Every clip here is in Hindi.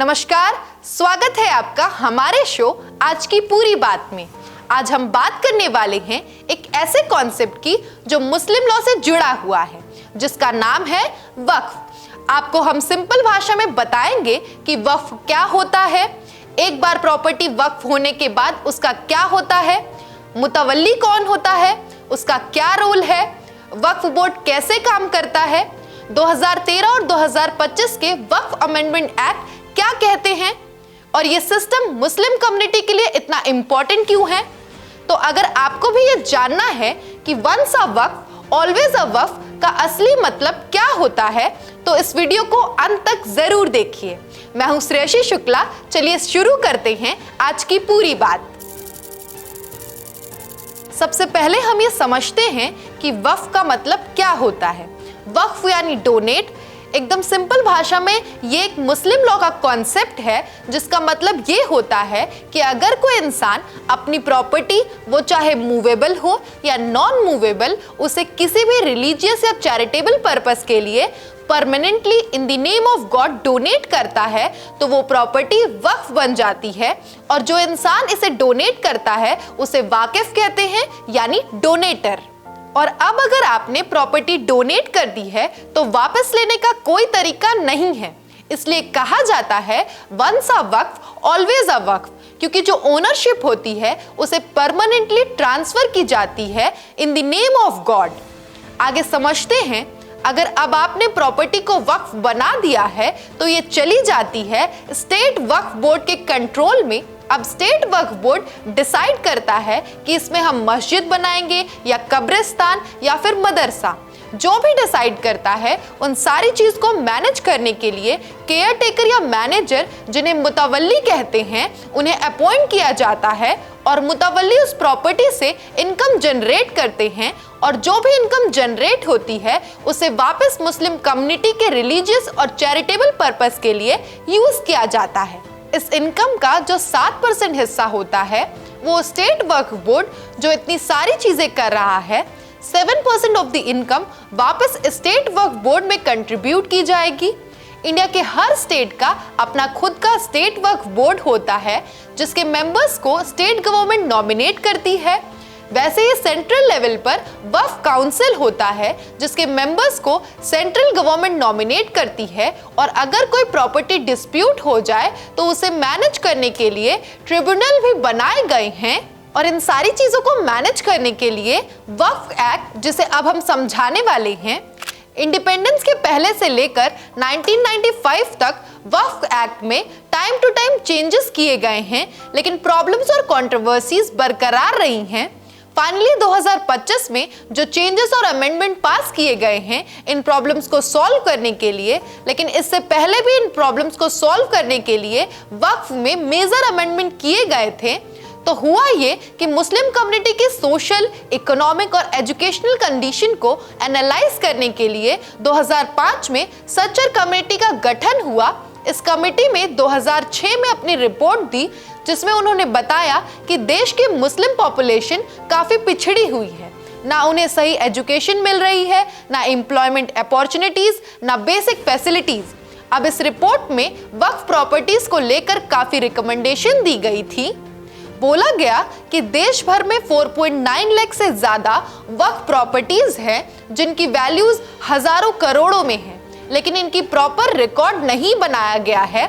नमस्कार, स्वागत है आपका हमारे शो आज की पूरी बात में। आज हम बात करने वाले हैं एक ऐसे कॉन्सेप्ट की जो मुस्लिम लॉ से जुड़ा हुआ है, जिसका नाम है वक्फ। आपको हम सिंपल भाषा में बताएंगे कि वक्फ क्या होता है, एक बार प्रॉपर्टी वक्फ होने के बाद उसका क्या होता है, मुतवल्ली कौन होता है, उसका क्या रोल है, वक्फ बोर्ड कैसे काम करता है, 2013 और 2025 के वक्फ अमेंडमेंट एक्ट क्या कहते हैं और ये सिस्टम मुस्लिम कम्युनिटी के लिए इतना इंपॉर्टेंट क्यों है। तो अगर आपको भी ये जानना है कि once a Waqf always a वक्फ का असली मतलब क्या होता है, तो इस वीडियो को अंत तक जरूर देखिए। मैं हूं श्रेयसी शुक्ला। चलिए शुरू करते हैं आज की पूरी बात। सबसे पहले हम ये समझते हैं कि वक्फ का मतलब क्या होता है। वक्फ यानी डोनेट। एकदम सिंपल भाषा में ये एक मुस्लिम लॉ का कॉन्सेप्ट है, जिसका मतलब ये होता है कि अगर कोई इंसान अपनी प्रॉपर्टी, वो चाहे मूवेबल हो या नॉन मूवेबल, उसे किसी भी रिलीजियस या चैरिटेबल पर्पस के लिए permanently in the name of God donate करता है, तो वो प्रॉपर्टी वक्फ बन जाती है। और जो इंसान इसे डोनेट करता है उसे वाकिफ कहते हैं, यानी डोनेटर। और अब अगर आपने प्रॉपर्टी डोनेट कर दी है तो वापस लेने का कोई तरीका नहीं है, इसलिए कहा जाता है once a Waqf always a वक्फ, क्योंकि जो ओनरशिप होती है उसे परमानेंटली ट्रांसफर की जाती है in the name of God. आगे समझते हैं, अगर अब आपने प्रॉपर्टी को वक्फ बना दिया है तो ये चली जाती है स्टेट वक्फ बोर्ड के कंट्रोल में। अब स्टेट वक्फ बोर्ड डिसाइड करता है कि इसमें हम मस्जिद बनाएंगे या कब्रिस्तान या फिर मदरसा। जो भी डिसाइड करता है उन सारी चीज को मैनेज करने के लिए केयर टेकर या मैनेजर, जिन्हें मुतवल्ली कहते हैं, उन्हें अपॉइंट किया जाता है। और मुतवल्ली उस प्रॉपर्टी से इनकम जनरेट करते हैं और जो भी इनकम जनरेट होती है उसे वापस मुस्लिम कम्युनिटी के रिलीजियस और चैरिटेबल पर्पस के लिए यूज किया जाता है। इस इनकम का जो 7% हिस्सा होता है वो स्टेट वक्फ बोर्ड, जो इतनी सारी चीजें कर रहा है, 7% ऑफ द इनकम वापस स्टेट वक्फ बोर्ड में कंट्रीब्यूट की जाएगी। इंडिया के हर स्टेट का अपना खुद का स्टेट वक्फ बोर्ड होता है, जिसके मेंबर्स को स्टेट गवर्नमेंट नॉमिनेट करती है। वैसे ही सेंट्रल लेवल पर वक्फ काउंसिल होता है, जिसके मेंबर्स को सेंट्रल गवर्नमेंट नॉमिनेट करती है। और अगर कोई प्रॉपर्टी डिस्प्यूट हो जाए तो उसे मैनेज करने के लिए ट्रिब्यूनल भी बनाए गए हैं। और इन सारी चीजों को मैनेज करने के लिए वक्फ एक्ट, जिसे अब हम समझाने वाले हैं, इंडिपेंडेंस के पहले से लेकर 1995 तक वक्फ एक्ट में टाइम टू टाइम चेंजेस किए गए हैं, लेकिन प्रॉब्लम्स और कंट्रोवर्सीज बरकरार रही हैं। फाइनली 2025 में जो चेंजेस और अमेंडमेंट पास किए गए हैं इन प्रॉब्लम्स को सॉल्व करने के लिए, लेकिन इससे पहले भी इन प्रॉब्लम्स को सॉल्व करने के लिए वक्फ में मेजर अमेंडमेंट किए गए थे। तो हुआ ये कि मुस्लिम कम्युनिटी की सोशल, इकोनॉमिक और एजुकेशनल कंडीशन को एनालाइज करने के लिए 2005 में सच्चर कमेटी का गठन हुआ। इस कमेटी में 2006 में अपनी रिपोर्ट दी, जिसमें उन्होंने बताया कि देश की मुस्लिम पॉपुलेशन काफी पिछड़ी हुई है। ना उन्हें सही एजुकेशन मिल रही है, ना एम्प्लॉयमेंट अपॉर्चुनिटीज, ना बेसिक फैसिलिटीज। अब इस रिपोर्ट में वक्फ प्रॉपर्टीज को लेकर काफी रिकमेंडेशन दी गई थी। बोला गया कि देश भर में 4.9 लाख से ज्यादा वक्फ प्रॉपर्टीज हैं, जिनकी वैल्यूज हजारों करोड़ों में है, लेकिन इनकी प्रॉपर रिकॉर्ड नहीं बनाया गया है।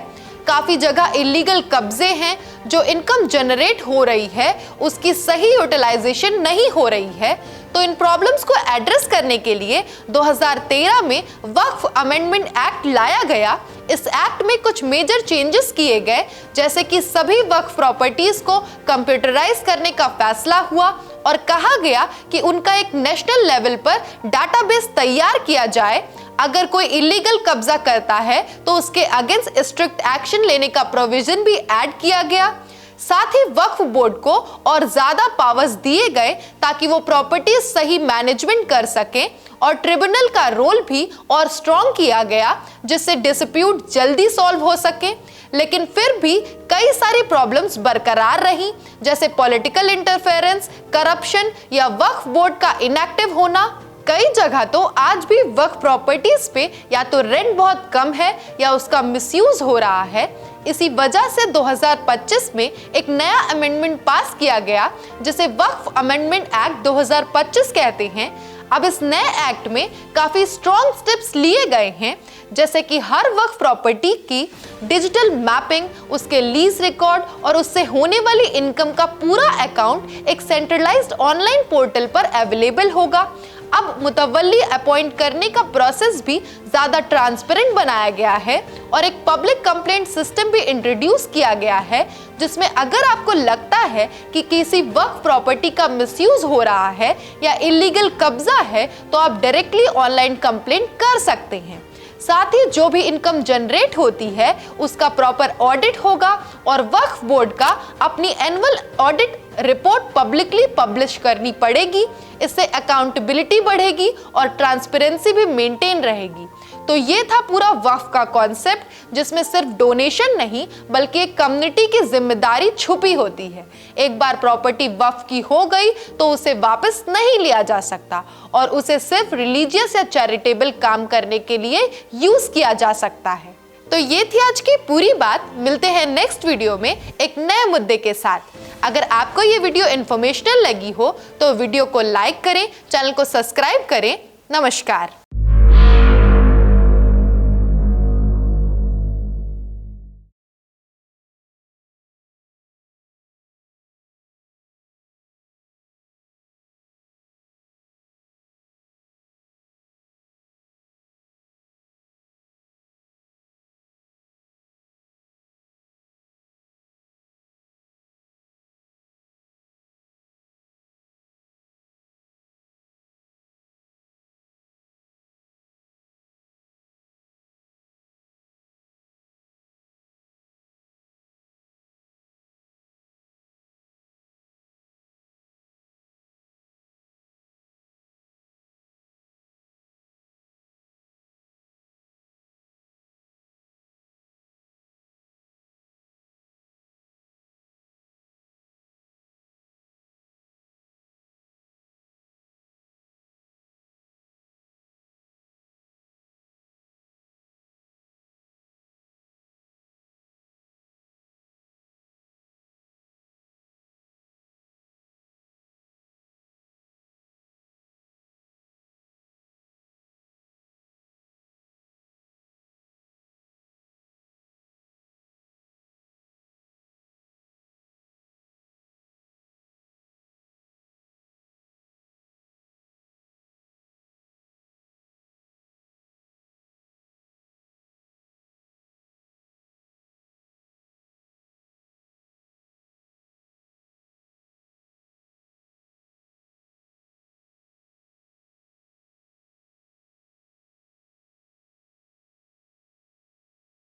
काफी जगह इलीगल कब्जे हैं, जो इनकम जनरेट हो रही है उसकी सही यूटिलाइजेशन नहीं हो रही है। तो इन प्रॉब्लम्स को एड्रेस करने के लिए 2013 में वक्फ अमेंडमेंट एक्ट लाया गया। इस एक्ट में कुछ मेजर चेंजेस किए गए, जैसे कि सभी वक्फ प्रॉपर्टीज को कंप्यूटराइज करने का फैसला हुआ और कहा गया कि उनका एक नेशनल लेवल पर डाटाबेस तैयार किया जाए। अगर कोई इलीगल कब्जा करता है तो उसके अगेंस्ट स्ट्रिक्ट एक्शन लेने का प्रोविजन भी ऐड किया गया। साथ ही वक्फ बोर्ड को और ज्यादा पावर्स दिए गए ताकि वो प्रॉपर्टी सही मैनेजमेंट कर सके। और ट्रिब्यूनल का रोल भी और स्ट्रॉन्ग किया गया, जिससे डिस्प्यूट जल्दी सॉल्व हो सके। लेकिन फिर भी कई सारी प्रॉब्लम्स बरकरार रही, जैसे पॉलिटिकल इंटरफेरेंस, करप्शन या वक्फ बोर्ड का इनएक्टिव होना। कई जगह तो आज भी वक्फ प्रॉपर्टीज पे या तो रेंट बहुत कम है या उसका मिसयूज हो रहा है। इसी वजह से 2025 में एक नया अमेंडमेंट पास किया गया जिसे वक्फ अमेंडमेंट एक्ट 2025 कहते हैं। अब इस नए एक्ट में काफी स्ट्रॉन्ग स्टेप्स लिए गए हैं, जैसे कि हर वक्फ प्रॉपर्टी की डिजिटल मैपिंग, उसके लीज रिकॉर्ड और उससे होने वाली इनकम का पूरा अकाउंट एक सेंट्रलाइज्ड ऑनलाइन पोर्टल पर अवेलेबल होगा। अब मुतवल्ली अपॉइंट करने का प्रोसेस भी ज्यादा ट्रांसपेरेंट बनाया गया है और एक पब्लिक कंप्लेंट सिस्टम भी इंट्रोड्यूस किया गया है, जिसमें अगर आपको लगता है कि किसी वक्फ प्रॉपर्टी का मिसयूज हो रहा है या इलीगल कब्जा है तो आप डायरेक्टली ऑनलाइन कंप्लेंट कर सकते हैं। साथ ही जो भी इनकम जनरेट होती है उसका प्रॉपर ऑडिट होगा और वक्फ बोर्ड का अपनी annual audit report publicly publish करनी पड़ेगी। इससे अकाउंटेबिलिटी बढ़ेगी और ट्रांसपेरेंसी भी मेंटेन रहेगी। तो ये था पूरा वक्फ का कॉन्सेप्ट, जिसमें सिर्फ डोनेशन नहीं बल्कि एक कम्युनिटी की जिम्मेदारी छुपी होती है। एक बार प्रॉपर्टी वक्फ की हो गई तो उसे वापस नहीं लिया जा सकता और उसे सिर्फ रिलीजियस या चैरिटेबल काम करने के लिए यूज किया जा सकता है। तो ये थी आज की पूरी बात। मिलते हैं नेक्स्ट वीडियो में एक नए मुद्दे के साथ। अगर आपको ये वीडियो इन्फॉर्मेशनल लगी हो तो वीडियो को लाइक करें, चैनल को सब्सक्राइब करें। नमस्कार।